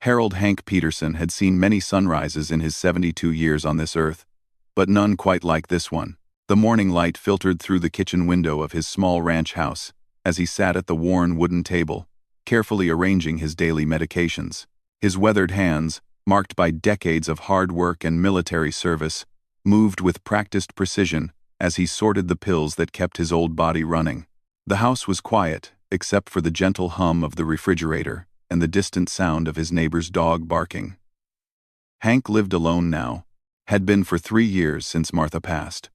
Harold Hank Peterson had seen many sunrises in his 72 years on this earth, but none quite like this one. The morning light filtered through the kitchen window of his small ranch house as he sat at the worn wooden table, carefully arranging his daily medications. His weathered hands, marked by decades of hard work and military service, moved with practiced precision as he sorted the pills that kept his old body running. The house was quiet, except for the gentle hum of the refrigerator and the distant sound of his neighbor's dog barking. Hank lived alone now, had been for 3 years since Martha passed.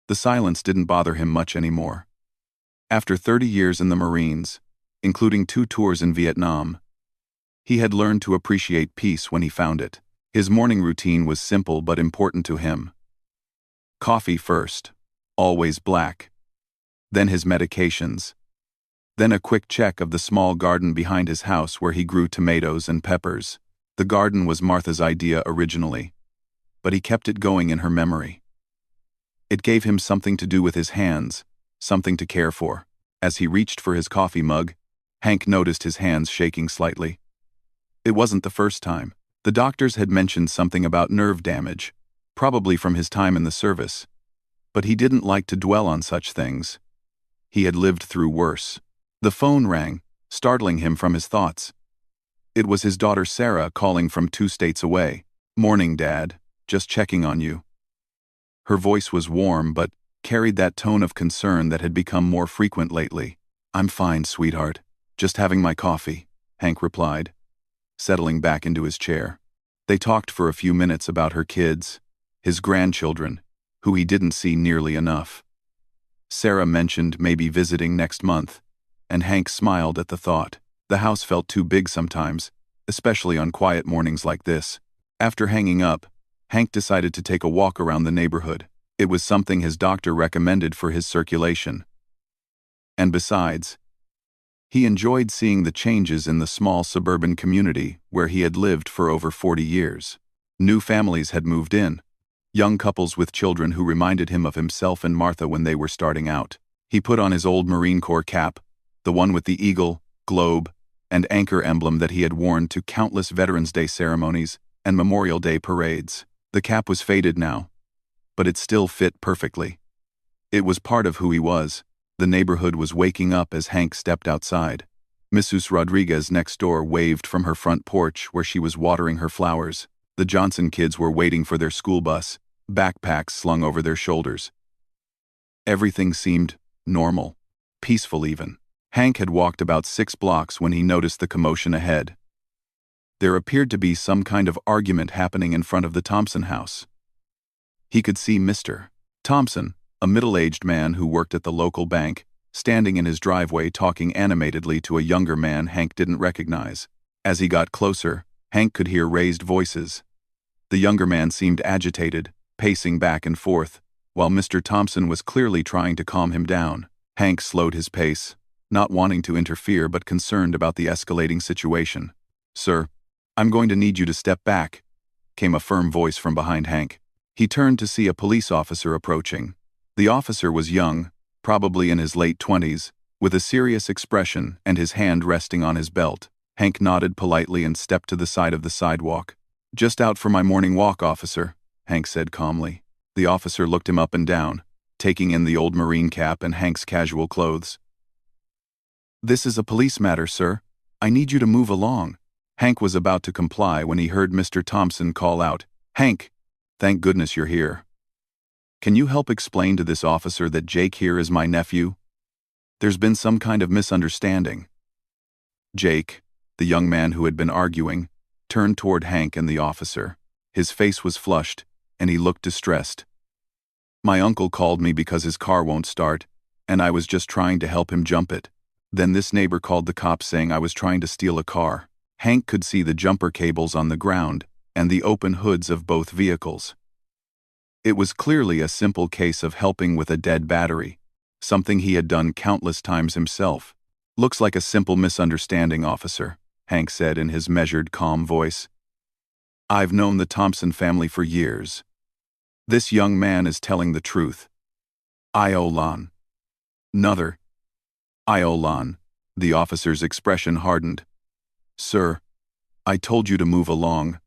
The silence didn't bother him much anymore. After 30 years in the Marines, including 2 tours in Vietnam, he had learned to appreciate peace when he found it. His morning routine was simple but important to him. Coffee first, always black. Then his medications. Then a quick check of the small garden behind his house where he grew tomatoes and peppers. The garden was Martha's idea originally, but he kept it going in her memory. It gave him something to do with his hands, something to care for. As he reached for his coffee mug, Hank noticed his hands shaking slightly. It wasn't the first time. The doctors had mentioned something about nerve damage, probably from his time in the service, but he didn't like to dwell on such things. He had lived through worse. The phone rang, startling him from his thoughts. It was his daughter Sarah calling from 2 states away. "Morning, Dad. Just checking on you." Her voice was warm but carried that tone of concern that had become more frequent lately. "I'm fine, sweetheart. Just having my coffee," Hank replied, settling back into his chair. They talked for a few minutes about her kids, his grandchildren, who he didn't see nearly enough. Sarah mentioned maybe visiting next month, and Hank smiled at the thought. The house felt too big sometimes, especially on quiet mornings like this. After hanging up, Hank decided to take a walk around the neighborhood. It was something his doctor recommended for his circulation. And besides, he enjoyed seeing the changes in the small suburban community where he had lived for over 40 years. New families had moved in, young couples with children who reminded him of himself and Martha when they were starting out. He put on his old Marine Corps cap, the one with the eagle, globe, and anchor emblem that he had worn to countless Veterans Day ceremonies and Memorial Day parades. The cap was faded now, but it still fit perfectly. It was part of who he was. The neighborhood was waking up as Hank stepped outside. Mrs. Rodriguez next door waved from her front porch where she was watering her flowers. The Johnson kids were waiting for their school bus, backpacks slung over their shoulders. Everything seemed normal, peaceful even. Hank had walked about 6 blocks when he noticed the commotion ahead. There appeared to be some kind of argument happening in front of the Thompson house. He could see Mr. Thompson, a middle-aged man who worked at the local bank, standing in his driveway talking animatedly to a younger man Hank didn't recognize. As he got closer, Hank could hear raised voices. The younger man seemed agitated, pacing back and forth, while Mr. Thompson was clearly trying to calm him down. Hank slowed his pace, not wanting to interfere but concerned about the escalating situation. "Sir, I'm going to need you to step back," came a firm voice from behind Hank. He turned to see a police officer approaching. The officer was young, probably in his late 20s, with a serious expression and his hand resting on his belt. Hank nodded politely and stepped to the side of the sidewalk. "Just out for my morning walk, officer," Hank said calmly. The officer looked him up and down, taking in the old Marine cap and Hank's casual clothes. "This is a police matter, sir. I need you to move along." Hank was about to comply when he heard Mr. Thompson call out, "Hank, thank goodness you're here. Can you help explain to this officer that Jake here is my nephew? There's been some kind of misunderstanding." Jake, the young man who had been arguing, turned toward Hank and the officer. His face was flushed, and he looked distressed. "My uncle called me because his car won't start, and I was just trying to help him jump it. Then this neighbor called the cops saying I was trying to steal a car." Hank could see the jumper cables on the ground and the open hoods of both vehicles. It was clearly a simple case of helping with a dead battery, something he had done countless times himself. "Looks like a simple misunderstanding, officer," Hank said in his measured, calm voice. "I've known the Thompson family for years. This young man is telling the truth. Iolan." "Nother. Iolan." The officer's expression hardened. "Sir, I told you to move along.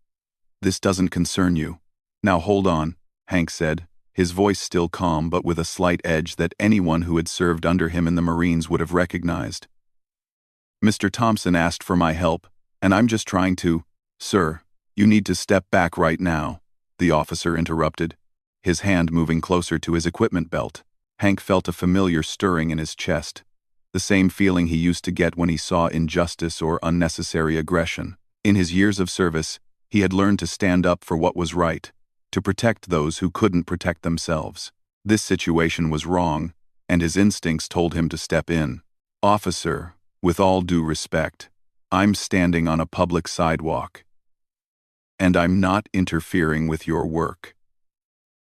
This doesn't concern you. Now hold on, Hank said, his voice still calm but with a slight edge that anyone who had served under him in the Marines would have recognized. Mr. Thompson asked for my help, and I'm just trying to— Sir, you need to step back right now, the officer interrupted, his hand moving closer to his equipment belt. Hank felt a familiar stirring in his chest, the same feeling he used to get when he saw injustice or unnecessary aggression. In his years of service, he had learned to stand up for what was right, to protect those who couldn't protect themselves. This situation was wrong, and his instincts told him to step in. Officer, with all due respect, I'm standing on a public sidewalk, and I'm not interfering with your work.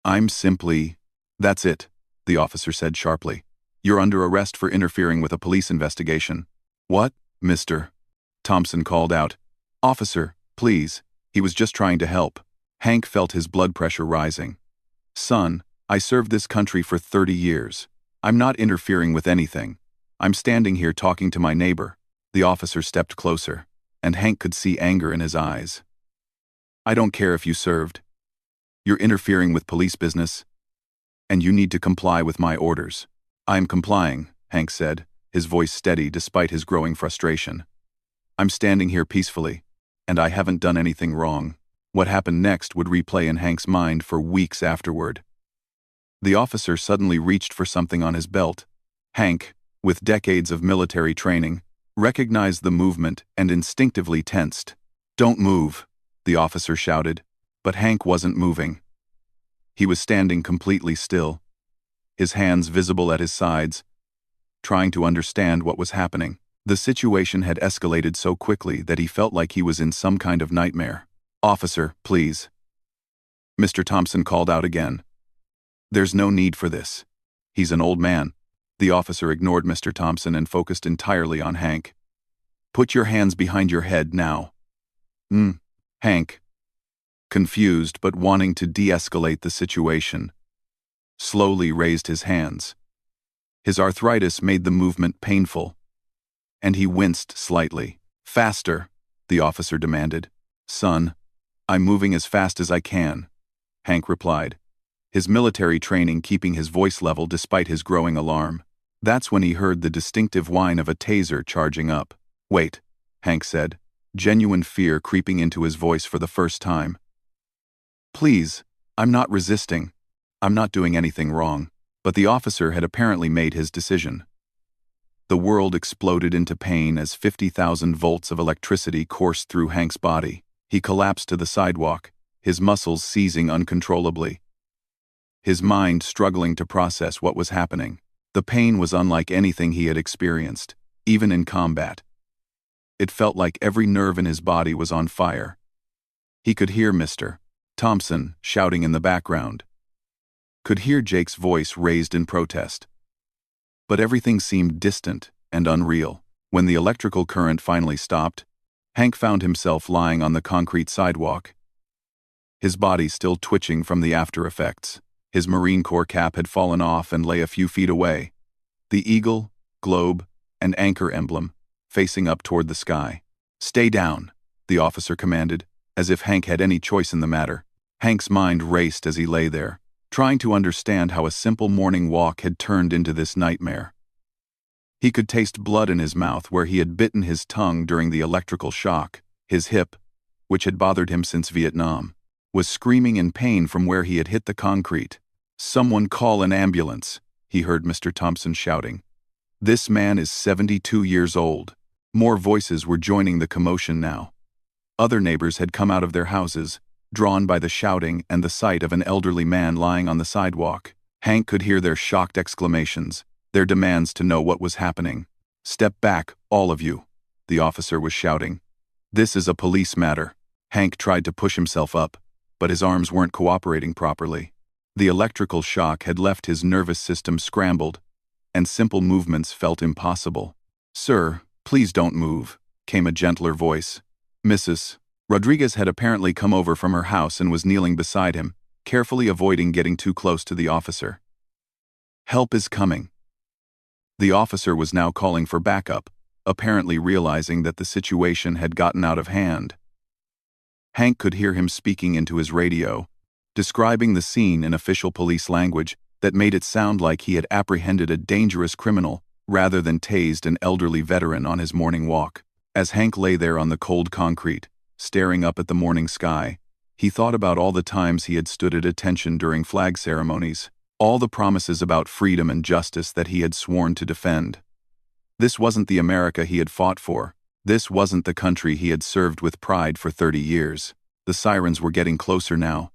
I'm simply— That's it, the officer said sharply. You're under arrest for interfering with a police investigation. What, Mr. Thompson called out. Officer, please, he was just trying to help. Hank felt his blood pressure rising. Son, I served this country for 30 years. I'm not interfering with anything. I'm standing here talking to my neighbor. The officer stepped closer, and Hank could see anger in his eyes. I don't care if you served. You're interfering with police business, and you need to comply with my orders. I'm complying, Hank said, his voice steady despite his growing frustration. I'm standing here peacefully, and I haven't done anything wrong. What happened next would replay in Hank's mind for weeks afterward. The officer suddenly reached for something on his belt. Hank, with decades of military training, recognized the movement and instinctively tensed. Don't move, the officer shouted, but Hank wasn't moving. He was standing completely still, his hands visible at his sides, trying to understand what was happening. The situation had escalated so quickly that he felt like he was in some kind of nightmare. Officer, please. Mr. Thompson called out again. There's no need for this. He's an old man. The officer ignored Mr. Thompson and focused entirely on Hank. Put your hands behind your head now. Hank, confused but wanting to de-escalate the situation, slowly raised his hands. His arthritis made the movement painful, and he winced slightly. Faster, the officer demanded. Son, I'm moving as fast as I can, Hank replied, his military training keeping his voice level despite his growing alarm. That's when he heard the distinctive whine of a taser charging up. Wait, Hank said, genuine fear creeping into his voice for the first time. Please, I'm not resisting. I'm not doing anything wrong. But the officer had apparently made his decision. The world exploded into pain as 50,000 volts of electricity coursed through Hank's body. He collapsed to the sidewalk, his muscles seizing uncontrollably, his mind struggling to process what was happening. The pain was unlike anything he had experienced, even in combat. It felt like every nerve in his body was on fire. He could hear Mr. Thompson shouting in the background, could hear Jake's voice raised in protest. But everything seemed distant and unreal. When the electrical current finally stopped, Hank found himself lying on the concrete sidewalk, his body still twitching from the after effects. His Marine Corps cap had fallen off and lay a few feet away, the eagle, globe, and anchor emblem facing up toward the sky. Stay down, the officer commanded, as if Hank had any choice in the matter. Hank's mind raced as he lay there, trying to understand how a simple morning walk had turned into this nightmare. He could taste blood in his mouth where he had bitten his tongue during the electrical shock. His hip, which had bothered him since Vietnam, was screaming in pain from where he had hit the concrete. Someone call an ambulance, he heard Mr. Thompson shouting. This man is 72 years old. More voices were joining the commotion now. Other neighbors had come out of their houses, drawn by the shouting and the sight of an elderly man lying on the sidewalk. Hank could hear their shocked exclamations, their demands to know what was happening. Step back, all of you, the officer was shouting. This is a police matter. Hank tried to push himself up, but his arms weren't cooperating properly. The electrical shock had left his nervous system scrambled, and simple movements felt impossible. Sir, please don't move, came a gentler voice. Mrs. Rodriguez had apparently come over from her house and was kneeling beside him, carefully avoiding getting too close to the officer. Help is coming. The officer was now calling for backup, apparently realizing that the situation had gotten out of hand. Hank could hear him speaking into his radio, describing the scene in official police language that made it sound like he had apprehended a dangerous criminal rather than tased an elderly veteran on his morning walk. As Hank lay there on the cold concrete, staring up at the morning sky, he thought about all the times he had stood at attention during flag ceremonies, all the promises about freedom and justice that he had sworn to defend. This wasn't the America he had fought for. This wasn't the country he had served with pride for 30 years. The sirens were getting closer now.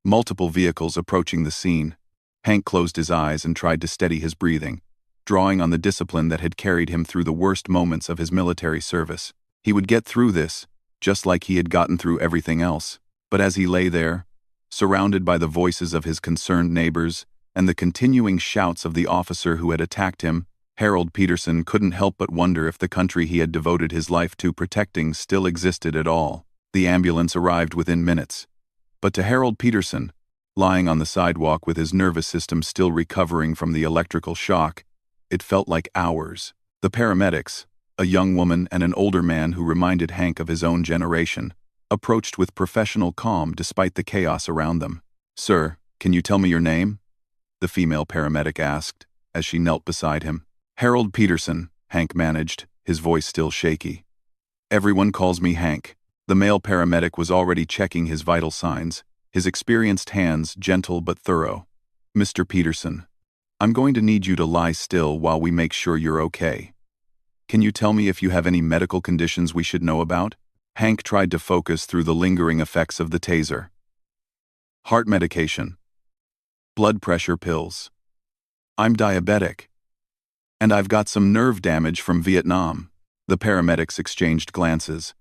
Multiple vehicles approaching the scene. Hank closed his eyes and tried to steady his breathing, drawing on the discipline that had carried him through the worst moments of his military service. He would get through this, just like he had gotten through everything else. But as he lay there, surrounded by the voices of his concerned neighbors and the continuing shouts of the officer who had attacked him, Harold Peterson couldn't help but wonder if the country he had devoted his life to protecting still existed at all. The ambulance arrived within minutes. But to Harold Peterson, lying on the sidewalk with his nervous system still recovering from the electrical shock, it felt like hours. The paramedics, a young woman and an older man who reminded Hank of his own generation, approached with professional calm despite the chaos around them. "Sir, can you tell me your name?" the female paramedic asked, as she knelt beside him. "Harold Peterson," Hank managed, his voice still shaky. "Everyone calls me Hank." The male paramedic was already checking his vital signs, his experienced hands gentle but thorough. "Mr. Peterson, I'm going to need you to lie still while we make sure you're okay. Can you tell me if you have any medical conditions we should know about?" Hank tried to focus through the lingering effects of the taser. "Heart medication. Blood pressure pills. I'm diabetic. And I've got some nerve damage from Vietnam." The paramedics exchanged glances.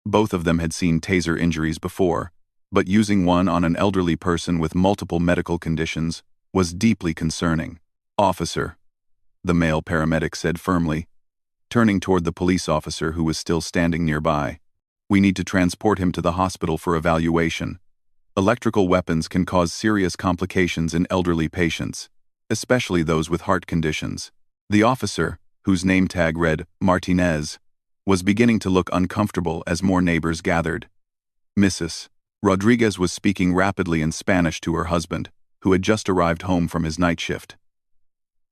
Both of them had seen taser injuries before, but using one on an elderly person with multiple medical conditions was deeply concerning. "Officer," the male paramedic said firmly, turning toward the police officer who was still standing nearby. "We need to transport him to the hospital for evaluation. Electrical weapons can cause serious complications in elderly patients, especially those with heart conditions." The officer, whose name tag read Martinez, was beginning to look uncomfortable as more neighbors gathered. Mrs. Rodriguez was speaking rapidly in Spanish to her husband, who had just arrived home from his night shift.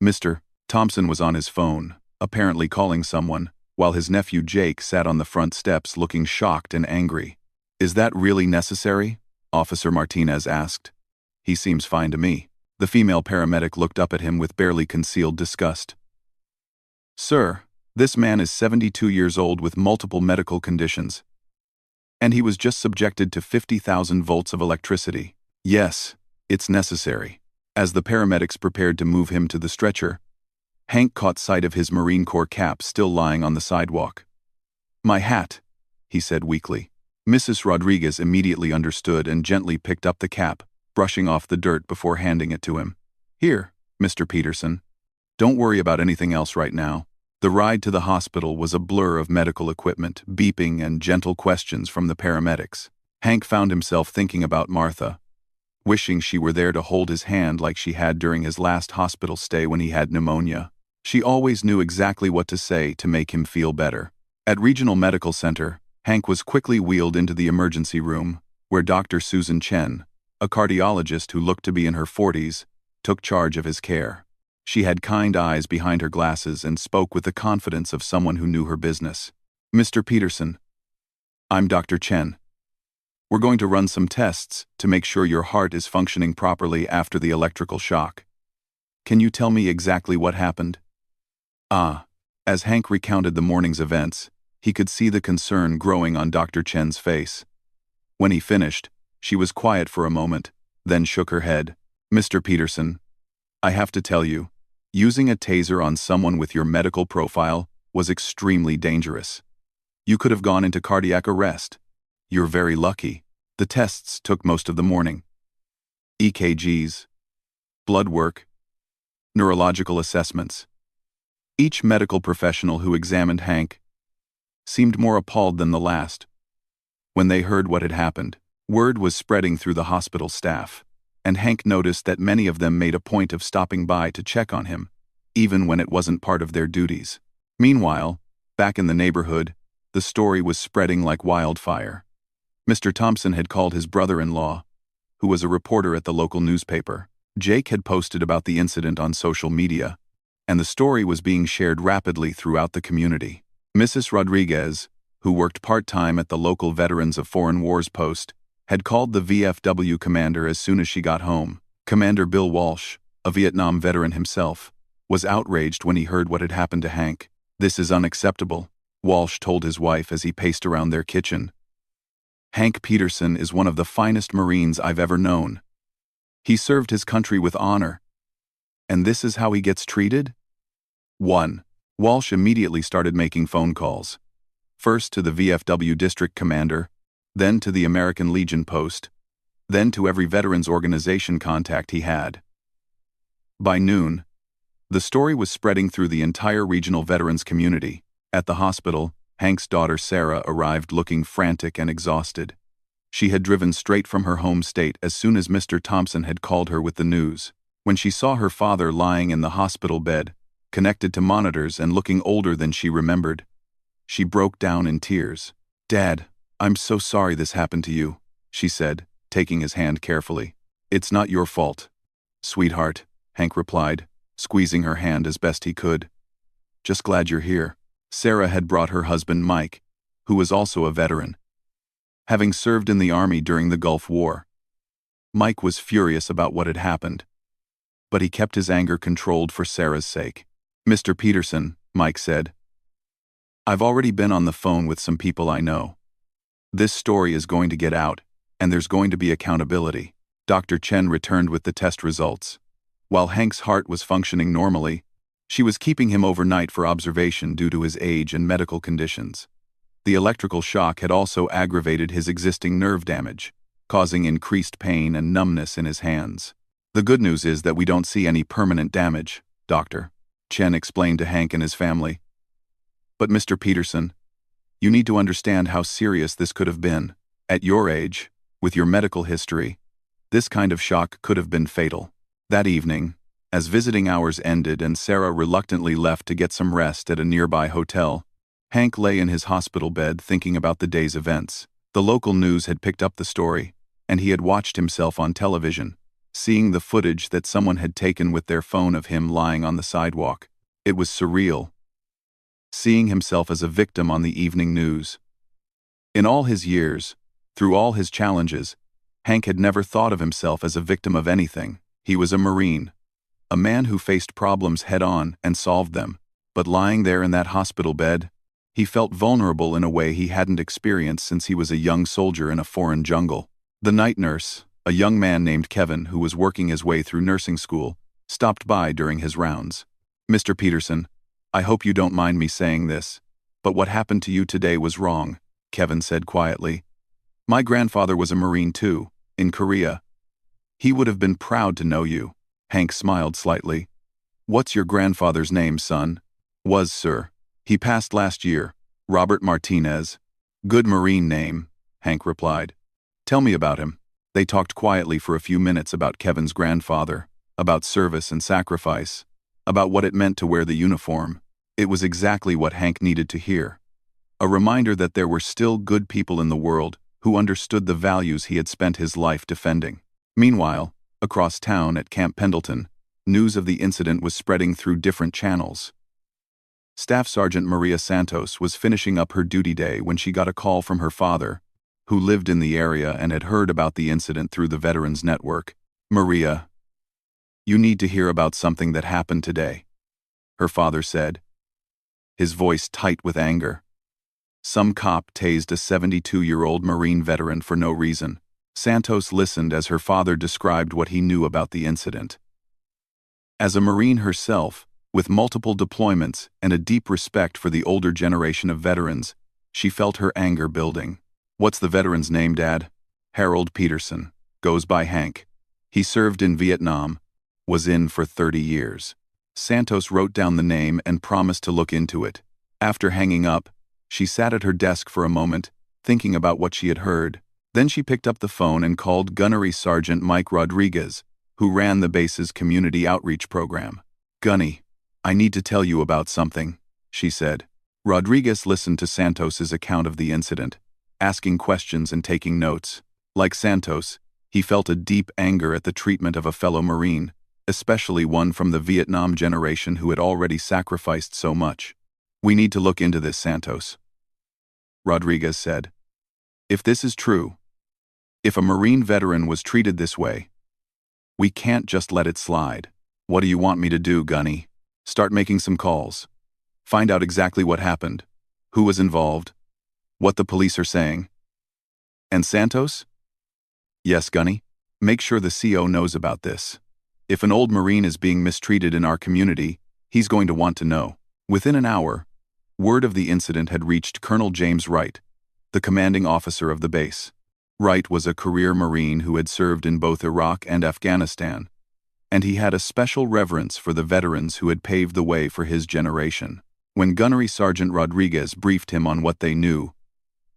Mr. Thompson was on his phone, apparently calling someone, while his nephew Jake sat on the front steps looking shocked and angry. "Is that really necessary?" Officer Martinez asked. "He seems fine to me." The female paramedic looked up at him with barely concealed disgust. "Sir, this man is 72 years old with multiple medical conditions. And he was just subjected to 50,000 volts of electricity. Yes, it's necessary." As the paramedics prepared to move him to the stretcher, Hank caught sight of his Marine Corps cap still lying on the sidewalk. "My hat," he said weakly. Mrs. Rodriguez immediately understood and gently picked up the cap, brushing off the dirt before handing it to him. "Here, Mr. Peterson. Don't worry about anything else right now." The ride to the hospital was a blur of medical equipment, beeping, and gentle questions from the paramedics. Hank found himself thinking about Martha, wishing she were there to hold his hand like she had during his last hospital stay when he had pneumonia. She always knew exactly what to say to make him feel better. At Regional Medical Center, Hank was quickly wheeled into the emergency room, where Dr. Susan Chen, a cardiologist who looked to be in her 40s, took charge of his care. She had kind eyes behind her glasses and spoke with the confidence of someone who knew her business. "Mr. Peterson, I'm Dr. Chen. We're going to run some tests to make sure your heart is functioning properly after the electrical shock. Can you tell me exactly what happened?" As Hank recounted the morning's events, he could see the concern growing on Dr. Chen's face. When he finished, she was quiet for a moment, then shook her head. "Mr. Peterson, I have to tell you, using a taser on someone with your medical profile was extremely dangerous. You could have gone into cardiac arrest. You're very lucky." The tests took most of the morning. EKGs, blood work, neurological assessments. Each medical professional who examined Hank seemed more appalled than the last. When they heard what had happened, word was spreading through the hospital staff, and Hank noticed that many of them made a point of stopping by to check on him, even when it wasn't part of their duties. Meanwhile, back in the neighborhood, the story was spreading like wildfire. Mr. Thompson had called his brother-in-law, who was a reporter at the local newspaper. Jake had posted about the incident on social media, and the story was being shared rapidly throughout the community. Mrs. Rodriguez, who worked part-time at the local Veterans of Foreign Wars post, had called the VFW commander as soon as she got home. Commander Bill Walsh, a Vietnam veteran himself, was outraged when he heard what had happened to Hank. "This is unacceptable," Walsh told his wife as he paced around their kitchen. "Hank Peterson is one of the finest Marines I've ever known. He served his country with honor. And this is how he gets treated?" 1. Walsh immediately started making phone calls. First to the VFW district commander, then to the American Legion post, then to every veterans organization contact he had. By noon, the story was spreading through the entire regional veterans community. At the hospital, Hank's daughter Sarah arrived looking frantic and exhausted. She had driven straight from her home state as soon as Mr. Thompson had called her with the news. When she saw her father lying in the hospital bed, connected to monitors and looking older than she remembered, she broke down in tears. "Dad, I'm so sorry this happened to you," she said, taking his hand carefully. "It's not your fault, sweetheart," Hank replied, squeezing her hand as best he could. "Just glad you're here." Sarah had brought her husband Mike, who was also a veteran, having served in the Army during the Gulf War. Mike was furious about what had happened, but he kept his anger controlled for Sarah's sake. "Mr. Peterson," Mike said, "I've already been on the phone with some people I know. This story is going to get out, and there's going to be accountability." Dr. Chen returned with the test results. While Hank's heart was functioning normally, she was keeping him overnight for observation due to his age and medical conditions. The electrical shock had also aggravated his existing nerve damage, causing increased pain and numbness in his hands. "The good news is that we don't see any permanent damage, Doctor," Chen explained to Hank and his family. "But Mr. Peterson, you need to understand how serious this could have been. At your age, with your medical history, this kind of shock could have been fatal." That evening, as visiting hours ended and Sarah reluctantly left to get some rest at a nearby hotel, Hank lay in his hospital bed thinking about the day's events. The local news had picked up the story, and he had watched himself on television, seeing the footage that someone had taken with their phone of him lying on the sidewalk. It was surreal, seeing himself as a victim on the evening news. In all his years, through all his challenges, Hank had never thought of himself as a victim of anything. He was a Marine, a man who faced problems head-on and solved them. But lying there in that hospital bed, he felt vulnerable in a way he hadn't experienced since he was a young soldier in a foreign jungle. The night nurse, a young man named Kevin who was working his way through nursing school, stopped by during his rounds. "Mr. Peterson, I hope you don't mind me saying this, but what happened to you today was wrong," Kevin said quietly. "My grandfather was a Marine too, in Korea. He would have been proud to know you." Hank smiled slightly. "What's your grandfather's name, son?" "Was, sir. He passed last year. Robert Martinez." "Good Marine name," Hank replied. "Tell me about him." They talked quietly for a few minutes about Kevin's grandfather, about service and sacrifice, about what it meant to wear the uniform. It was exactly what Hank needed to hear. A reminder that there were still good people in the world who understood the values he had spent his life defending. Meanwhile, across town at Camp Pendleton, news of the incident was spreading through different channels. Staff Sergeant Maria Santos was finishing up her duty day when she got a call from her father, who lived in the area and had heard about the incident through the Veterans Network. "Maria, you need to hear about something that happened today," her father said, his voice tight with anger. "Some cop tased a 72-year-old Marine veteran for no reason." Santos listened as her father described what he knew about the incident. As a Marine herself, with multiple deployments and a deep respect for the older generation of veterans, she felt her anger building. "What's the veteran's name, Dad?" "Harold Peterson. Goes by Hank. He served in Vietnam. Was in for 30 years. Santos wrote down the name and promised to look into it. After hanging up, she sat at her desk for a moment, thinking about what she had heard. Then she picked up the phone and called Gunnery Sergeant Mike Rodriguez, who ran the base's community outreach program. "Gunny, I need to tell you about something," she said. Rodriguez listened to Santos's account of the incident, asking questions and taking notes. Like Santos, he felt a deep anger at the treatment of a fellow Marine, especially one from the Vietnam generation who had already sacrificed so much. "We need to look into this, Santos," Rodriguez said. "If this is true, if a Marine veteran was treated this way, we can't just let it slide." "What do you want me to do, Gunny?" "Start making some calls. Find out exactly what happened, who was involved, what the police are saying." "And Santos?" "Yes, Gunny. Make sure the CO knows about this. If an old Marine is being mistreated in our community, he's going to want to know." Within an hour, word of the incident had reached Colonel James Wright, the commanding officer of the base. Wright was a career Marine who had served in both Iraq and Afghanistan, and he had a special reverence for the veterans who had paved the way for his generation. When Gunnery Sergeant Rodriguez briefed him on what they knew,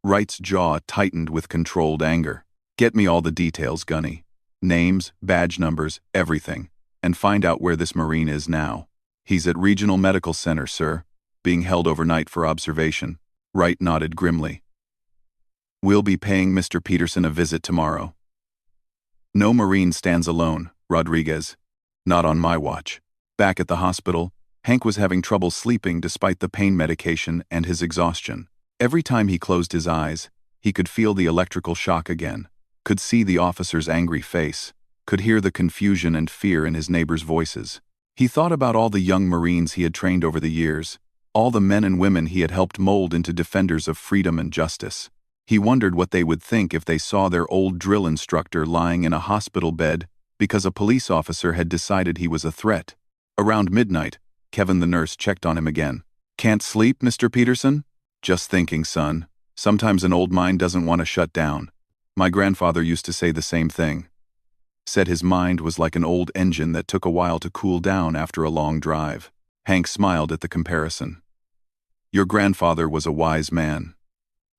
Wright's jaw tightened with controlled anger. "Get me all the details, Gunny. Names, badge numbers, everything. And find out where this Marine is now." "He's at Regional Medical Center, sir, being held overnight for observation." Wright nodded grimly. "We'll be paying Mr. Peterson a visit tomorrow." "No Marine stands alone, Rodriguez. Not on my watch." Back at the hospital, Hank was having trouble sleeping despite the pain medication and his exhaustion. Every time he closed his eyes, he could feel the electrical shock again, could see the officer's angry face, could hear the confusion and fear in his neighbors' voices. He thought about all the young Marines he had trained over the years, all the men and women he had helped mold into defenders of freedom and justice. He wondered what they would think if they saw their old drill instructor lying in a hospital bed because a police officer had decided he was a threat. Around midnight, Kevin the nurse checked on him again. "Can't sleep, Mr. Peterson?" "Just thinking, son. Sometimes an old mind doesn't want to shut down. My grandfather used to say the same thing. Said his mind was like an old engine that took a while to cool down after a long drive." Hank smiled at the comparison. "Your grandfather was a wise man."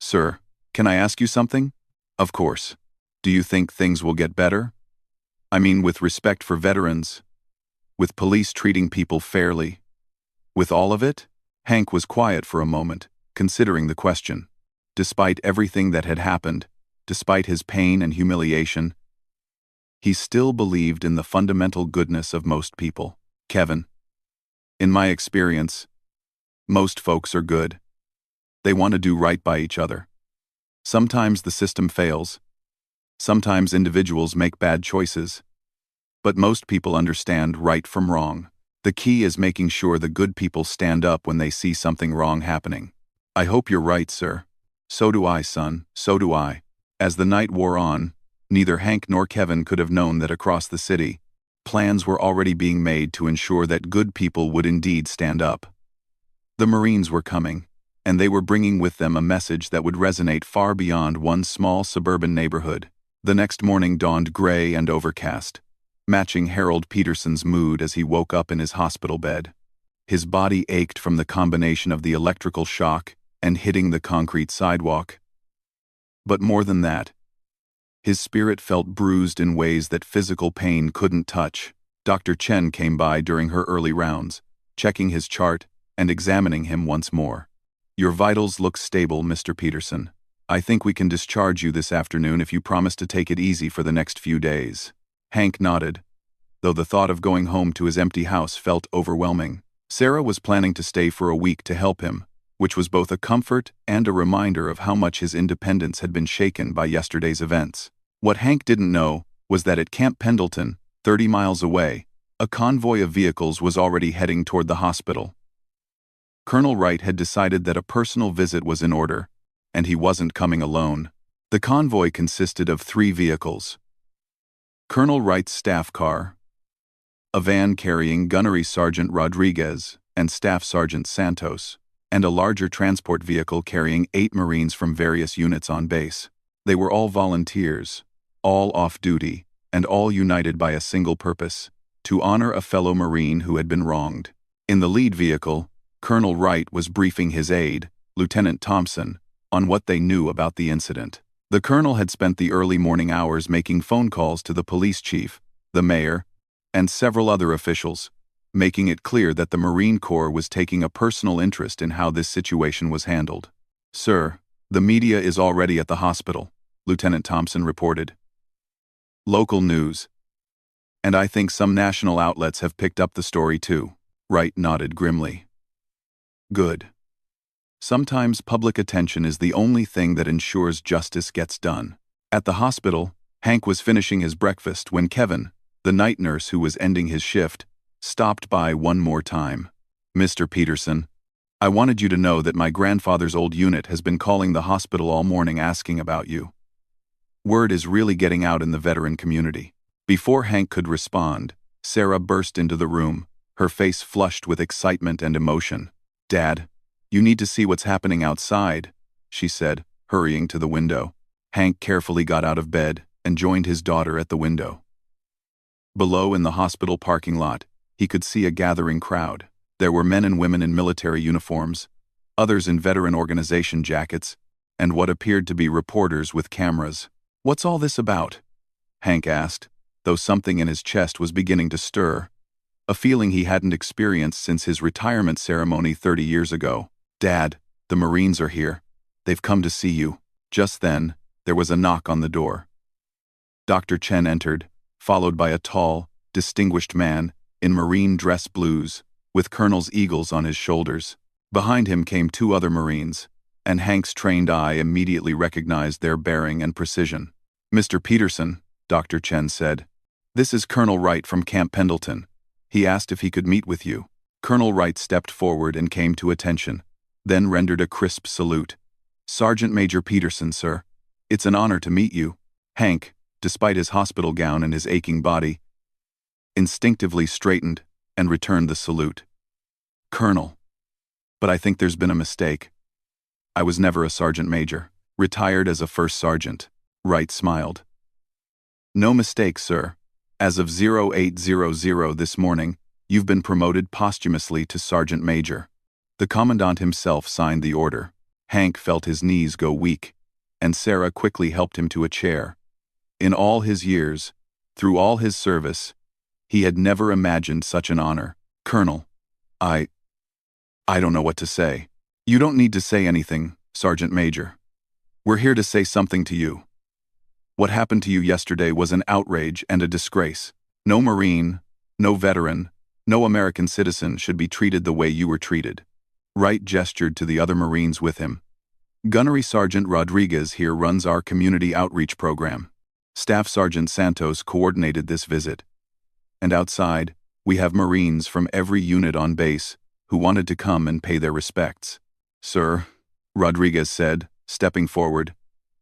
"Sir, can I ask you something?" "Of course. Do you think things will get better? I mean, with respect for veterans, with police treating people fairly, with all of it?" Hank was quiet for a moment, considering the question. Despite everything that had happened, despite his pain and humiliation, he still believed in the fundamental goodness of most people. "Kevin, in my experience, most folks are good. They want to do right by each other. Sometimes the system fails. Sometimes individuals make bad choices. But most people understand right from wrong. The key is making sure the good people stand up when they see something wrong happening." "I hope you're right, sir." "So do I, son, so do I." As the night wore on, neither Hank nor Kevin could have known that across the city, plans were already being made to ensure that good people would indeed stand up. The Marines were coming, and they were bringing with them a message that would resonate far beyond one small suburban neighborhood. The next morning dawned gray and overcast, matching Harold Peterson's mood as he woke up in his hospital bed. His body ached from the combination of the electrical shock and hitting the concrete sidewalk. But more than that, his spirit felt bruised in ways that physical pain couldn't touch. Dr. Chen came by during her early rounds, checking his chart and examining him once more. "Your vitals look stable, Mr. Peterson. I think we can discharge you this afternoon if you promise to take it easy for the next few days." Hank nodded, though the thought of going home to his empty house felt overwhelming. Sarah was planning to stay for a week to help him, which was both a comfort and a reminder of how much his independence had been shaken by yesterday's events. What Hank didn't know was that at Camp Pendleton, 30 miles away, a convoy of vehicles was already heading toward the hospital. Colonel Wright had decided that a personal visit was in order, and he wasn't coming alone. The convoy consisted of 3 vehicles: Colonel Wright's staff car, a van carrying Gunnery Sergeant Rodriguez and Staff Sergeant Santos, and a larger transport vehicle carrying 8 Marines from various units on base. They were all volunteers, all off-duty, and all united by a single purpose: to honor a fellow Marine who had been wronged. In the lead vehicle, Colonel Wright was briefing his aide, Lieutenant Thompson, on what they knew about the incident. The colonel had spent the early morning hours making phone calls to the police chief, the mayor, and several other officials, making it clear that the Marine Corps was taking a personal interest in how this situation was handled. "Sir, The media is already at the hospital, Lieutenant Thompson reported. Local news. And I think some national outlets have picked up the story too. Wright nodded grimly. Good. Sometimes public attention is the only thing that ensures justice gets done. At the hospital, Hank was finishing his breakfast when Kevin, the night nurse who was ending his shift, stopped by one more time. Mr. Peterson, I wanted you to know that my grandfather's old unit has been calling the hospital all morning asking about you. Word is really getting out in the veteran community. Before Hank could respond, Sarah burst into the room, her face flushed with excitement and emotion. Dad, you need to see what's happening outside, she said, hurrying to the window. Hank carefully got out of bed and joined his daughter at the window. Below in the hospital parking lot, he could see a gathering crowd. There were men and women in military uniforms, others in veteran organization jackets, and what appeared to be reporters with cameras. What's all this about? Hank asked, though something in his chest was beginning to stir, a feeling he hadn't experienced since his retirement ceremony 30 years ago. Dad, the Marines are here. They've come to see you. Just then, there was a knock on the door. Dr. Chen entered, followed by a tall, distinguished man in Marine dress blues, with Colonel's eagles on his shoulders. Behind him came two other Marines, and Hank's trained eye immediately recognized their bearing and precision. Mr. Peterson, Dr. Chen said, this is Colonel Wright from Camp Pendleton. He asked if he could meet with you. Colonel Wright stepped forward and came to attention, then rendered a crisp salute. Sergeant Major Peterson, sir. It's an honor to meet you. Hank, despite his hospital gown and his aching body, instinctively straightened and returned the salute. Colonel. But I think there's been a mistake. I was never a sergeant major, retired as a first sergeant. Wright smiled. No mistake, sir. As of 0800 this morning, you've been promoted posthumously to sergeant major. The commandant himself signed the order. Hank felt his knees go weak, and Sarah quickly helped him to a chair. In all his years, through all his service, he had never imagined such an honor. Colonel, I don't know what to say. You don't need to say anything, Sergeant Major. We're here to say something to you. What happened to you yesterday was an outrage and a disgrace. No Marine, no veteran, no American citizen should be treated the way you were treated. Wright gestured to the other Marines with him. Gunnery Sergeant Rodriguez here runs our community outreach program. Staff Sergeant Santos coordinated this visit. And outside, we have Marines from every unit on base who wanted to come and pay their respects. Sir, Rodriguez said, stepping forward,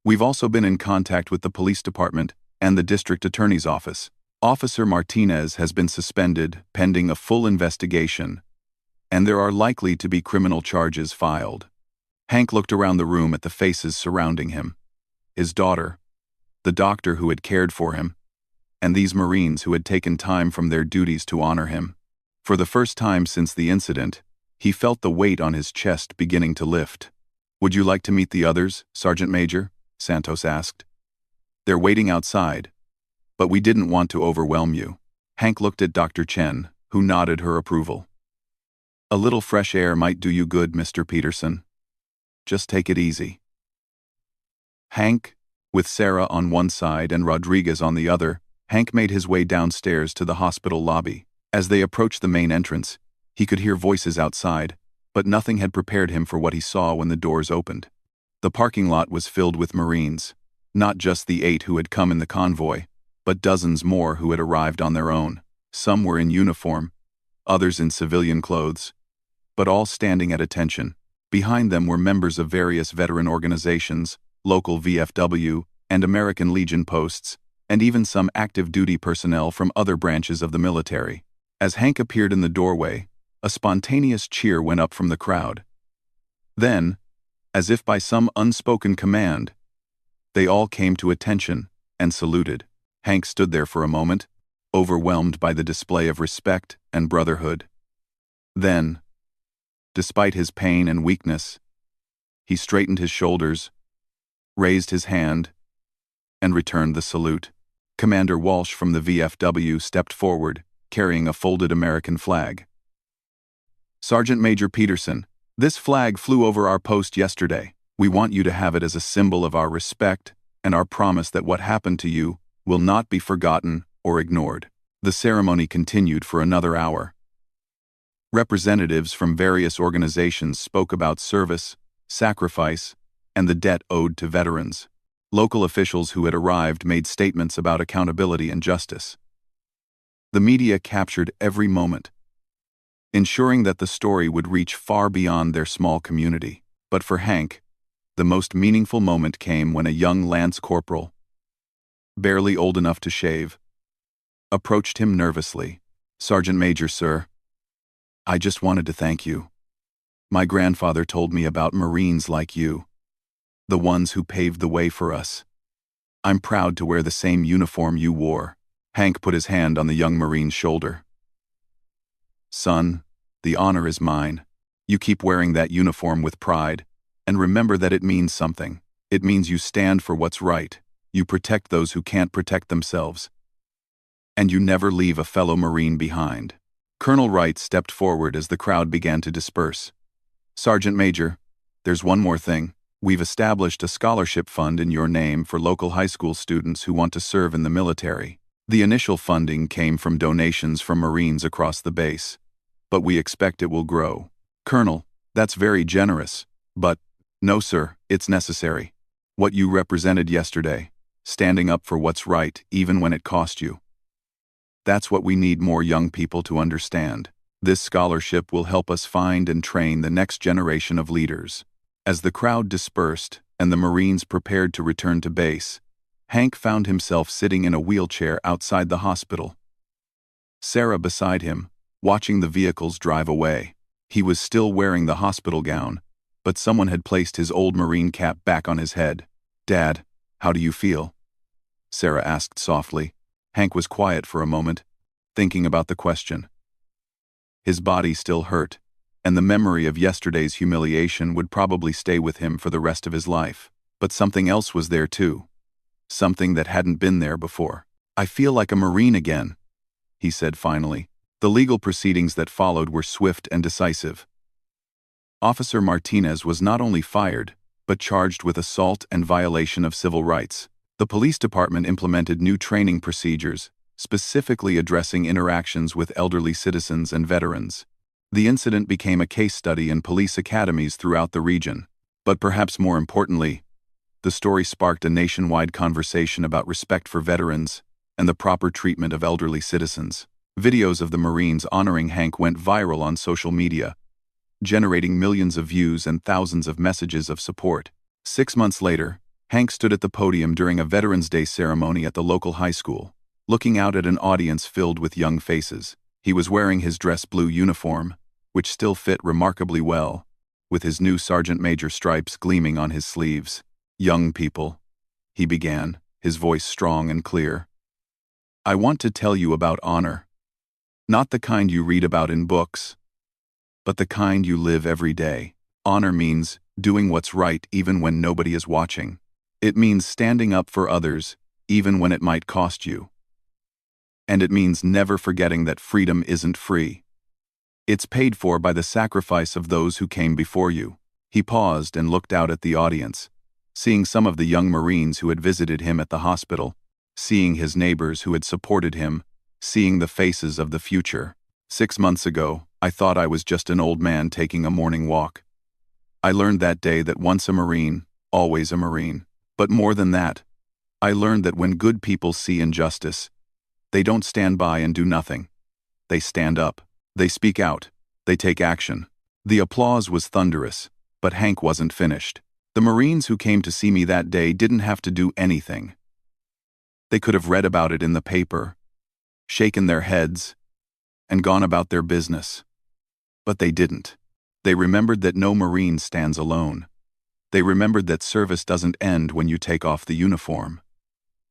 we've also been in contact with the police department and the district attorney's office. Officer Martinez has been suspended pending a full investigation, and there are likely to be criminal charges filed. Hank looked around the room at the faces surrounding him. His daughter, the doctor who had cared for him, and these Marines who had taken time from their duties to honor him. For the first time since the incident, he felt the weight on his chest beginning to lift. Would you like to meet the others, Sergeant Major? Santos asked. They're waiting outside, but we didn't want to overwhelm you. Hank looked at Dr. Chen, who nodded her approval. A little fresh air might do you good, Mr. Peterson. Just take it easy. Hank, with Sarah on one side and Rodriguez on the other, Hank made his way downstairs to the hospital lobby. As they approached the main entrance, he could hear voices outside, but nothing had prepared him for what he saw when the doors opened. The parking lot was filled with Marines, not just the 8 who had come in the convoy, but dozens more who had arrived on their own. Some were in uniform, others in civilian clothes, but all standing at attention. Behind them were members of various veteran organizations, local VFW, and American Legion posts, and even some active duty personnel from other branches of the military. As Hank appeared in the doorway, a spontaneous cheer went up from the crowd. Then, as if by some unspoken command, they all came to attention and saluted. Hank stood there for a moment, overwhelmed by the display of respect and brotherhood. Then, despite his pain and weakness, he straightened his shoulders, raised his hand, and returned the salute. Commander Walsh from the VFW stepped forward, carrying a folded American flag. Sergeant Major Peterson, this flag flew over our post yesterday. We want you to have it as a symbol of our respect and our promise that what happened to you will not be forgotten or ignored." The ceremony continued for another hour. Representatives from various organizations spoke about service, sacrifice, and the debt owed to veterans. Local officials who had arrived made statements about accountability and justice. The media captured every moment, ensuring that the story would reach far beyond their small community. But for Hank, the most meaningful moment came when a young lance corporal, barely old enough to shave, approached him nervously. "Sergeant Major, sir, I just wanted to thank you. My grandfather told me about Marines like you, the ones who paved the way for us. I'm proud to wear the same uniform you wore." Hank put his hand on the young Marine's shoulder. "Son, the honor is mine. You keep wearing that uniform with pride, and remember that it means something. It means you stand for what's right, you protect those who can't protect themselves, and you never leave a fellow Marine behind." Colonel Wright stepped forward as the crowd began to disperse. "Sergeant Major, there's one more thing. We've established a scholarship fund in your name for local high school students who want to serve in the military. The initial funding came from donations from Marines across the base, but we expect it will grow." "Colonel, that's very generous, but..." "No, sir, it's necessary. What you represented yesterday, standing up for what's right even when it cost you. That's what we need more young people to understand. This scholarship will help us find and train the next generation of leaders." As the crowd dispersed and the Marines prepared to return to base, Hank found himself sitting in a wheelchair outside the hospital. Sarah beside him, watching the vehicles drive away. He was still wearing the hospital gown, but someone had placed his old Marine cap back on his head. "Dad, how do you feel?" Sarah asked softly. Hank was quiet for a moment, thinking about the question. His body still hurt, and the memory of yesterday's humiliation would probably stay with him for the rest of his life. But something else was there too. Something that hadn't been there before. "I feel like a Marine again," he said finally. The legal proceedings that followed were swift and decisive. Officer Martinez was not only fired, but charged with assault and violation of civil rights. The police department implemented new training procedures, specifically addressing interactions with elderly citizens and veterans. The incident became a case study in police academies throughout the region. But perhaps more importantly, the story sparked a nationwide conversation about respect for veterans and the proper treatment of elderly citizens. Videos of the Marines honoring Hank went viral on social media, generating millions of views and thousands of messages of support. 6 months later, Hank stood at the podium during a Veterans Day ceremony at the local high school, looking out at an audience filled with young faces. He was wearing his dress blue uniform, which still fit remarkably well, with his new sergeant major stripes gleaming on his sleeves. "Young people," he began, his voice strong and clear. "I want to tell you about honor. Not the kind you read about in books, but the kind you live every day. Honor means doing what's right even when nobody is watching. It means standing up for others, even when it might cost you. And it means never forgetting that freedom isn't free. It's paid for by the sacrifice of those who came before you." He paused and looked out at the audience, seeing some of the young Marines who had visited him at the hospital, seeing his neighbors who had supported him, seeing the faces of the future. "6 months ago, I thought I was just an old man taking a morning walk. I learned that day that once a Marine, always a Marine. But more than that, I learned that when good people see injustice, they don't stand by and do nothing. They stand up. They speak out. They take action." The applause was thunderous, but Hank wasn't finished. The Marines who came to see me that day didn't have to do anything. They could have read about it in the paper, shaken their heads, and gone about their business. But they didn't. They remembered that no Marine stands alone. They remembered that service doesn't end when you take off the uniform.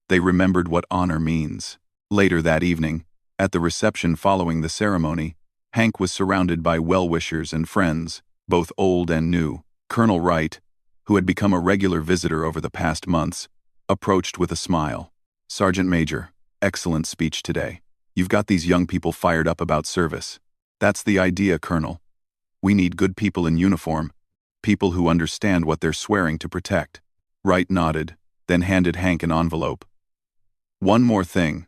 They remembered what honor means. Later that evening, at the reception following the ceremony, Hank was surrounded by well-wishers and friends, both old and new. Colonel Wright, who had become a regular visitor over the past months, approached with a smile. "Sergeant Major, excellent speech today. You've got these young people fired up about service. That's the idea, Colonel. We need good people in uniform, People who understand what they're swearing to protect. Wright nodded, then handed Hank an envelope. One more thing.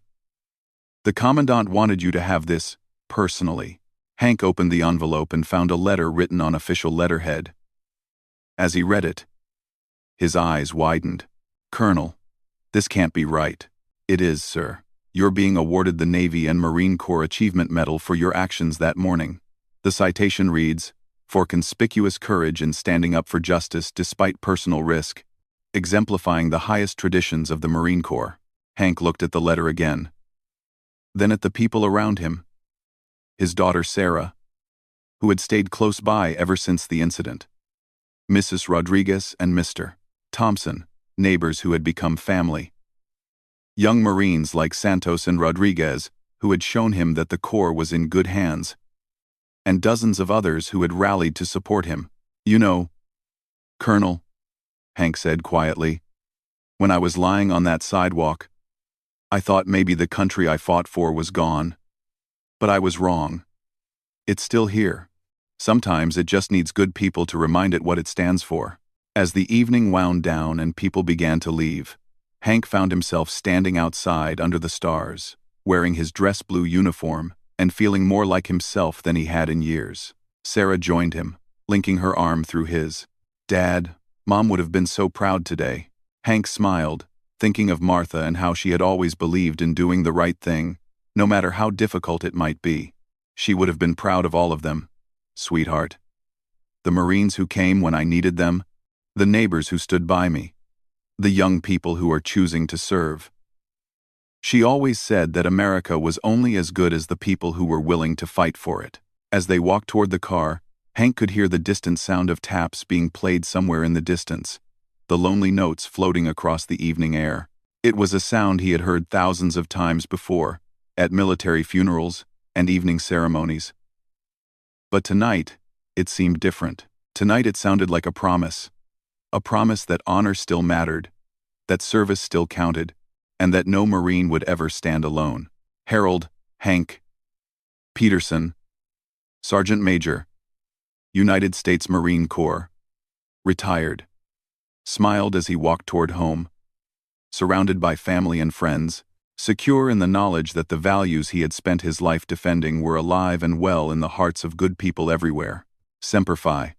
The commandant wanted you to have this, personally. Hank opened the envelope and found a letter written on official letterhead. As he read it, his eyes widened. Colonel, this can't be right. It is, sir. You're being awarded the Navy and Marine Corps Achievement Medal for your actions that morning. The citation reads, for conspicuous courage in standing up for justice despite personal risk, exemplifying the highest traditions of the Marine Corps. Hank looked at the letter again. Then at the people around him. His daughter Sarah, who had stayed close by ever since the incident. Mrs. Rodriguez and Mr. Thompson, neighbors who had become family. Young Marines like Santos and Rodriguez, who had shown him that the Corps was in good hands. And dozens of others who had rallied to support him. You know, Colonel, Hank said quietly, when I was lying on that sidewalk, I thought maybe the country I fought for was gone. But I was wrong. It's still here. Sometimes it just needs good people to remind it what it stands for. As the evening wound down and people began to leave, Hank found himself standing outside under the stars, wearing his dress blue uniform and feeling more like himself than he had in years. Sarah joined him, linking her arm through his. Dad, Mom would have been so proud today. Hank smiled, thinking of Martha and how she had always believed in doing the right thing, no matter how difficult it might be. She would have been proud of all of them. Sweetheart. The Marines who came when I needed them, the neighbors who stood by me, the young people who are choosing to serve. She always said that America was only as good as the people who were willing to fight for it. As they walked toward the car, Hank could hear the distant sound of taps being played somewhere in the distance, the lonely notes floating across the evening air. It was a sound he had heard thousands of times before, at military funerals and evening ceremonies. But tonight, it seemed different. Tonight it sounded like a promise that honor still mattered, that service still counted, and that no Marine would ever stand alone. Harold, Hank Peterson, Sergeant Major, United States Marine Corps, retired, smiled as he walked toward home, surrounded by family and friends, secure in the knowledge that the values he had spent his life defending were alive and well in the hearts of good people everywhere. Semper Fi.